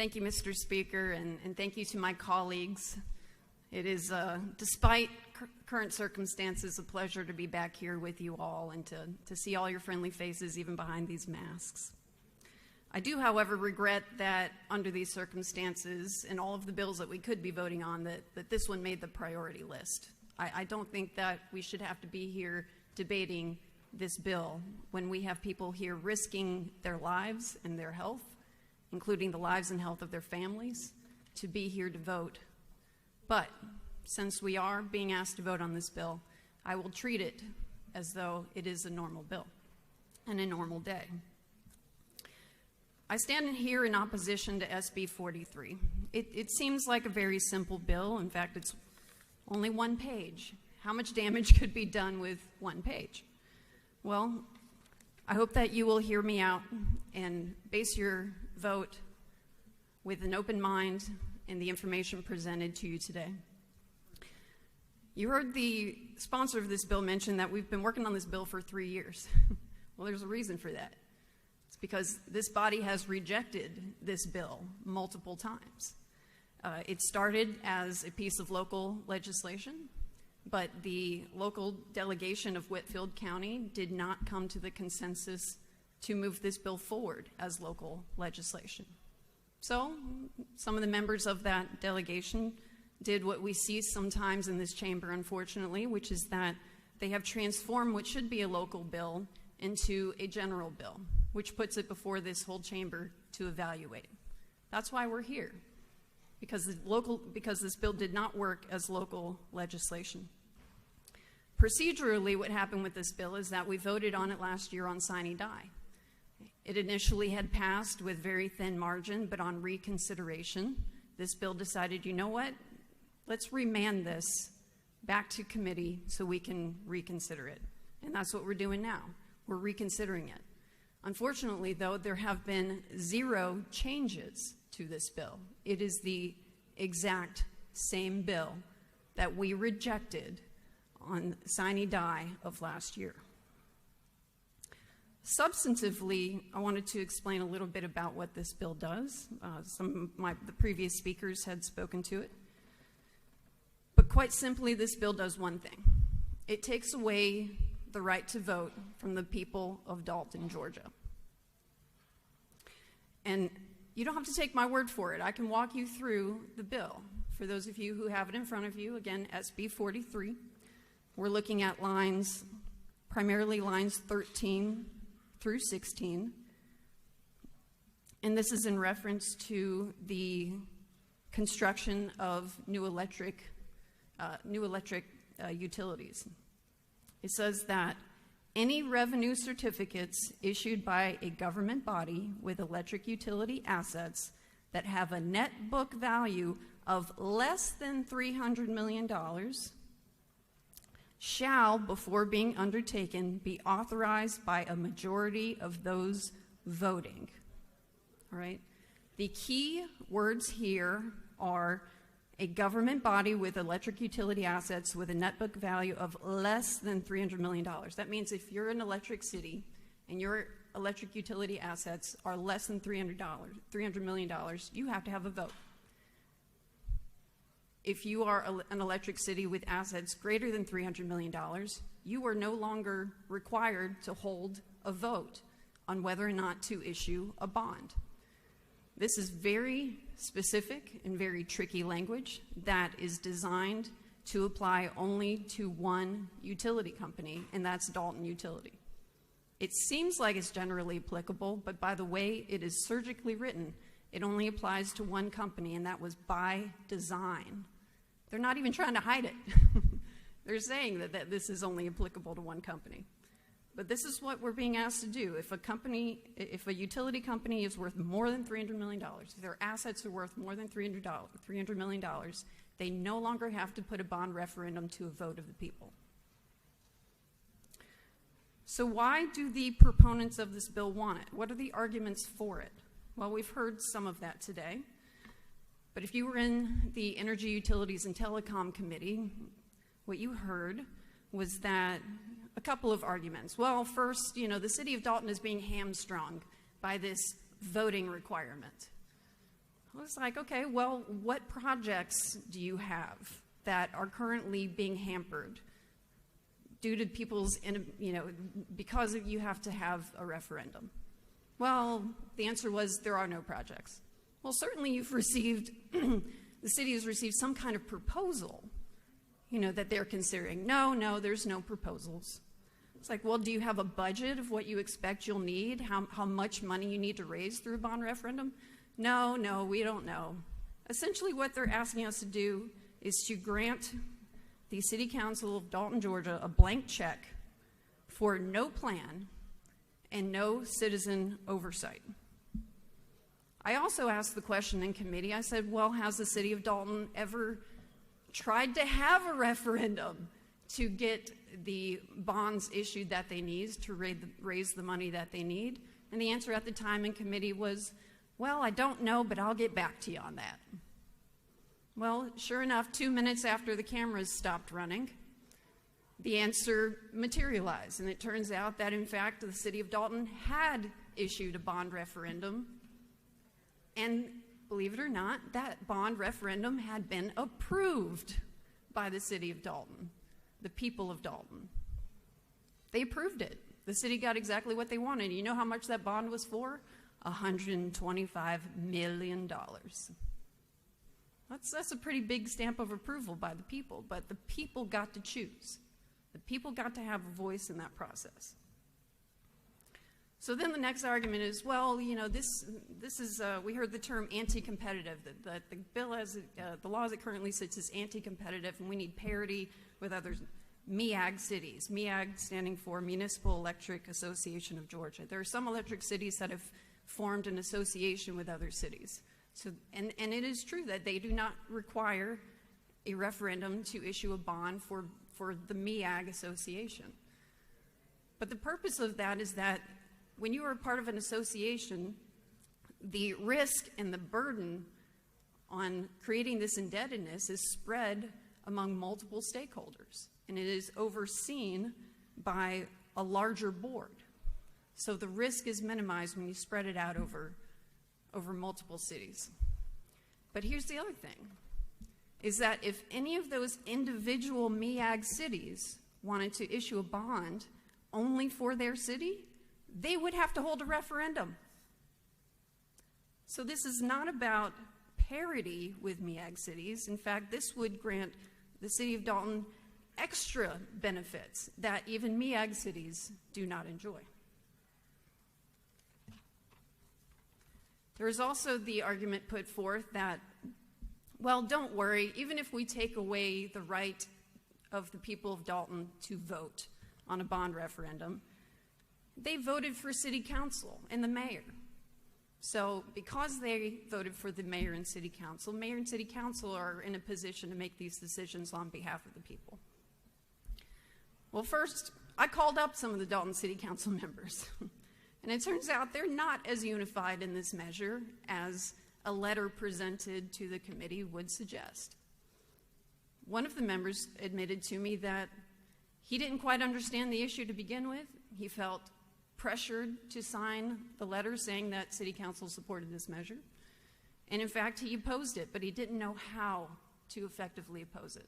Thank you, Mr. Speaker, and thank you to my colleagues. It is, despite current circumstances, a pleasure to be back here with you all and to see all your friendly faces even behind these masks. I do, however, regret that under these circumstances and all of the bills that we could be voting on, that this one made the priority list. I don't think that we should have to be here debating this bill when we have people here risking their lives and their health, including the lives and health of their families, to be here to vote. But since we are being asked to vote on this bill, I will treat it as though it is a normal bill and a normal day. I stand here in opposition to SB 43. It seems like a very simple bill. In fact, it's only one page. How much damage could be done with one page? Well, I hope that you will hear me out and base your vote with an open mind and the information presented to you today. You heard the sponsor of this bill mention that we've been working on this bill for 3 years. Well, there's a reason for that. It's because this body has rejected this bill multiple times. It started as a piece of local legislation, but the local delegation of Whitfield County did not come to the consensus to move this bill forward as local legislation. So some of the members of that delegation did what we see sometimes in this chamber, unfortunately, which is that they have transformed what should be a local bill into a general bill, which puts it before this whole chamber to evaluate. That's why we're here, because this bill did not work as local legislation. Procedurally, what happened with this bill is that we voted on it last year on sine die. It initially had passed with very thin margin, but on reconsideration, this bill decided, you know what? Let's remand this back to committee so we can reconsider it. And that's what we're doing now. We're reconsidering it. Unfortunately, though, there have been 0 changes to this bill. It is the exact same bill that we rejected on sine die of last year. Substantively, I wanted to explain a little bit about what this bill does. The previous speakers had spoken to it. But quite simply, this bill does one thing. It takes away the right to vote from the people of Dalton, Georgia. And you don't have to take my word for it. I can walk you through the bill. For those of you who have it in front of you, again, SB 43. We're looking at primarily lines 13 through 16. And this is in reference to the construction of new electric utilities. It says that any revenue certificates issued by a government body with electric utility assets that have a net book value of less than $300 million shall, before being undertaken, be authorized by a majority of those voting. All right? The key words here are a government body with electric utility assets with a net book value of less than $300 million. That means if you're an electric city and your electric utility assets are less than $300 million, you have to have a vote. If you are an electric city with assets greater than $300 million, you are no longer required to hold a vote on whether or not to issue a bond. This is very specific and very tricky language that is designed to apply only to one utility company, and that's Dalton Utility. It seems like it's generally applicable, but by the way it is surgically written, it only applies to one company, and that was by design. They're not even trying to hide it. They're saying that this is only applicable to one company. But this is what we're being asked to do. If a utility company is worth more than $300 million, if their assets are worth more than $300 million, they no longer have to put a bond referendum to a vote of the people. So why do the proponents of this bill want it? What are the arguments for it? Well, we've heard some of that today. But if you were in the Energy, Utilities, and Telecom Committee, what you heard was that a couple of arguments. Well, first, the city of Dalton is being hamstrung by this voting requirement. I was like, okay, well, what projects do you have that are currently being hampered due to people's, because you have to have a referendum? Well, the answer was there are no projects. Well, certainly you've received, the city has received some kind of proposal, that they're considering. No, there's no proposals. It's like, well, do you have a budget of what you expect you'll need, how much money you need to raise through a bond referendum? No, we don't know. Essentially what they're asking us to do is to grant the City Council of Dalton, Georgia, a blank check for no plan and no citizen oversight. I also asked the question in committee, I said, well, has the City of Dalton ever tried to have a referendum to get the bonds issued that they need to raise the money that they need? And the answer at the time in committee was, well, I don't know, but I'll get back to you on that. Well, sure enough, 2 minutes after the cameras stopped running, the answer materialized. And it turns out that, in fact, the City of Dalton had issued a bond referendum. And believe it or not, that bond referendum had been approved by the City of Dalton, the people of Dalton. They approved it. The city got exactly what they wanted. You know how much that bond was for? $125 million. That's a pretty big stamp of approval by the people, but the people got to choose. The people got to have a voice in that process. So then the next argument is, well, this is, we heard the term anti-competitive, that the bill as the law as it currently sits is anti-competitive, and we need parity with other MEAG cities. MEAG standing for Municipal Electric Association of Georgia. There are some electric cities that have formed an association with other cities. So, and it is true that they do not require a referendum to issue a bond for the MEAG association. But the purpose of that is that when you are part of an association, the risk and the burden on creating this indebtedness is spread among multiple stakeholders, and it is overseen by a larger board. So the risk is minimized when you spread it out over multiple cities. But here's the other thing, is that if any of those individual MEAG cities wanted to issue a bond only for their city, they would have to hold a referendum. So this is not about parity with MEAG cities. In fact, this would grant the City of Dalton extra benefits that even MEAG cities do not enjoy. There is also the argument put forth that, well, don't worry, even if we take away the right of the people of Dalton to vote on a bond referendum, they voted for city council and the mayor. So because they voted for the mayor and city council are in a position to make these decisions on behalf of the people. Well, first, I called up some of the Dalton City Council members. And it turns out they're not as unified in this measure as a letter presented to the committee would suggest. One of the members admitted to me that he didn't quite understand the issue to begin with. He felt pressured to sign the letter saying that City Council supported this measure. And in fact, he opposed it, but he didn't know how to effectively oppose it.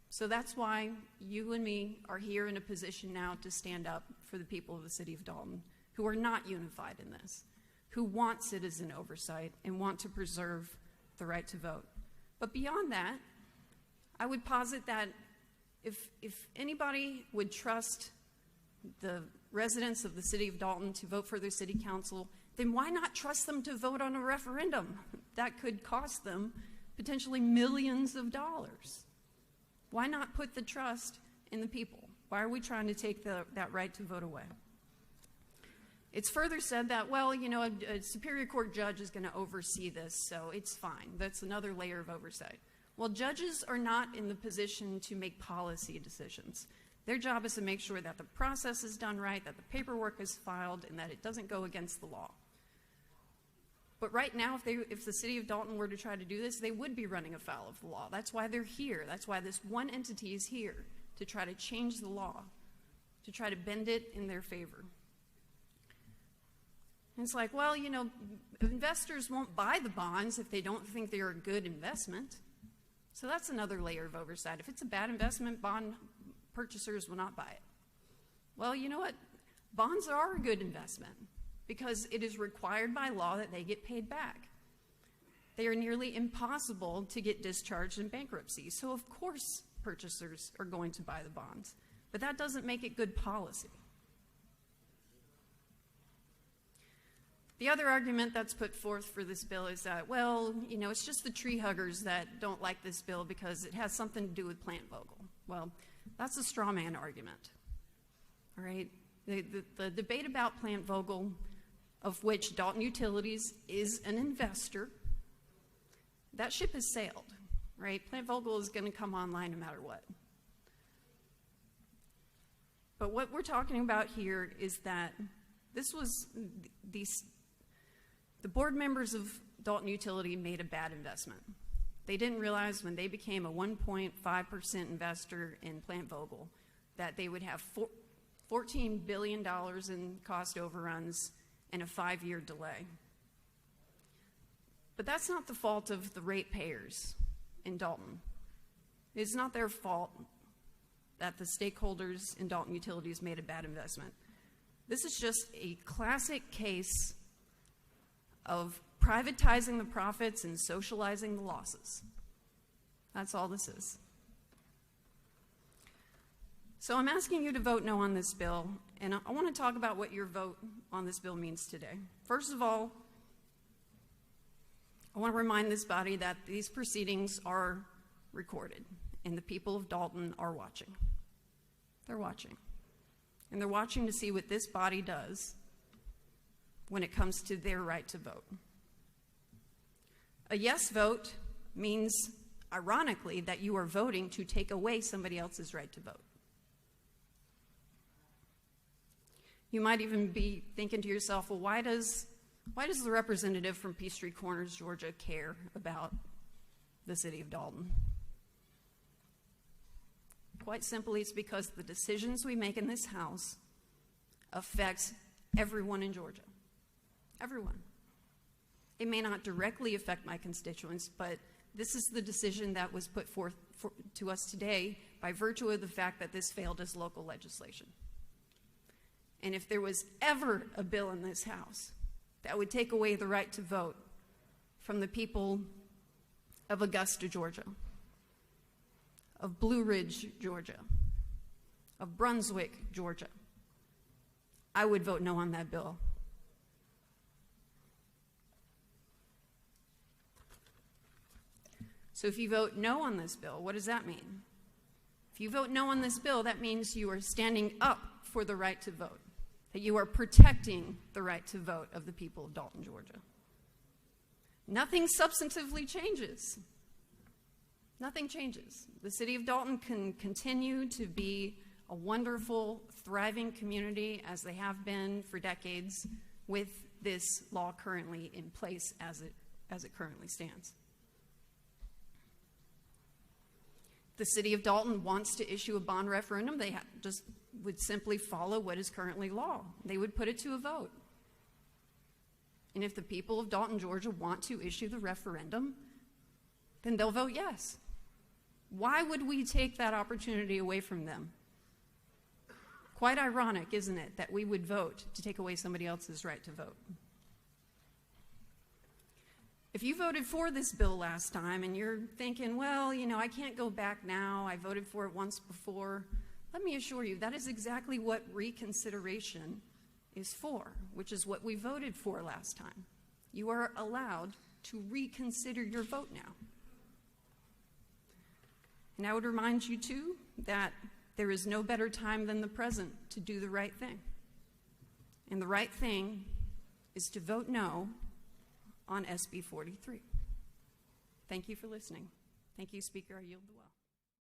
So that's why you and me are here in a position now to stand up for the people of the City of Dalton, who are not unified in this, who want citizen oversight and want to preserve the right to vote. But beyond that, I would posit that if anybody would trust the residents of the City of Dalton to vote for their city council, then why not trust them to vote on a referendum that could cost them potentially millions of dollars? Why not put the trust in the people? Why are we trying to take that right to vote away? It's further said that, well, a Superior Court judge is going to oversee this, so it's fine. That's another layer of oversight. Well, judges are not in the position to make policy decisions. Their job is to make sure that the process is done right, that the paperwork is filed, and that it doesn't go against the law. But right now, if the City of Dalton were to try to do this, they would be running afoul of the law. That's why they're here. That's why this one entity is here, to try to change the law, to try to bend it in their favor. And it's like, well, investors won't buy the bonds if they don't think they're a good investment. So that's another layer of oversight. If it's a bad investment, bond purchasers will not buy it. Well, you know what? Bonds are a good investment because it is required by law that they get paid back. They are nearly impossible to get discharged in bankruptcy. So of course purchasers are going to buy the bonds. But that doesn't make it good policy. The other argument that's put forth for this bill is that, well, it's just the tree huggers that don't like this bill because it has something to do with plant vogel. Well, that's a straw man argument. All right? The debate about plant vogel, of which Dalton Utilities is an investor, that ship has sailed, right? Plant vogel is going to come online no matter what. But what we're talking about here is that the board members of Dalton Utility made a bad investment. They didn't realize when they became a 1.5% investor in Plant Vogel that they would have $14 billion in cost overruns and a 5-year delay. But that's not the fault of the ratepayers in Dalton. It's not their fault that the stakeholders in Dalton Utilities made a bad investment. This is just a classic case of privatizing the profits and socializing the losses. That's all this is. So I'm asking you to vote no on this bill, and I want to talk about what your vote on this bill means today. First of all, I want to remind this body that these proceedings are recorded, and the people of Dalton are watching. They're watching. And they're watching to see what this body does when it comes to their right to vote. A yes vote means, ironically, that you are voting to take away somebody else's right to vote. You might even be thinking to yourself, well, why does the representative from Peachtree Corners, Georgia, care about the city of Dalton? Quite simply, it's because the decisions we make in this House affect everyone in Georgia. Everyone. It may not directly affect my constituents, but this is the decision that was put forth to us today by virtue of the fact that this failed as local legislation. And if there was ever a bill in this House that would take away the right to vote from the people of Augusta, Georgia, of Blue Ridge, Georgia, of Brunswick, Georgia, I would vote no on that bill. So if you vote no on this bill, what does that mean? If you vote no on this bill, that means you are standing up for the right to vote, that you are protecting the right to vote of the people of Dalton, Georgia. Nothing substantively changes. Nothing changes. The city of Dalton can continue to be a wonderful, thriving community as they have been for decades with this law currently in place as it currently stands. The city of Dalton wants to issue a bond referendum. They just would simply follow what is currently law. They would put it to a vote. And if the people of Dalton, Georgia want to issue the referendum, then they'll vote yes. Why would we take that opportunity away from them? Quite ironic, isn't it, that we would vote to take away somebody else's right to vote? If you voted for this bill last time and you're thinking, well, I can't go back now, I voted for it once before, let me assure you that is exactly what reconsideration is for, which is what we voted for last time. You are allowed to reconsider your vote now. And I would remind you, too, that there is no better time than the present to do the right thing. And the right thing is to vote no on SB 43. Thank you for listening. Thank you, Speaker. I yield the floor.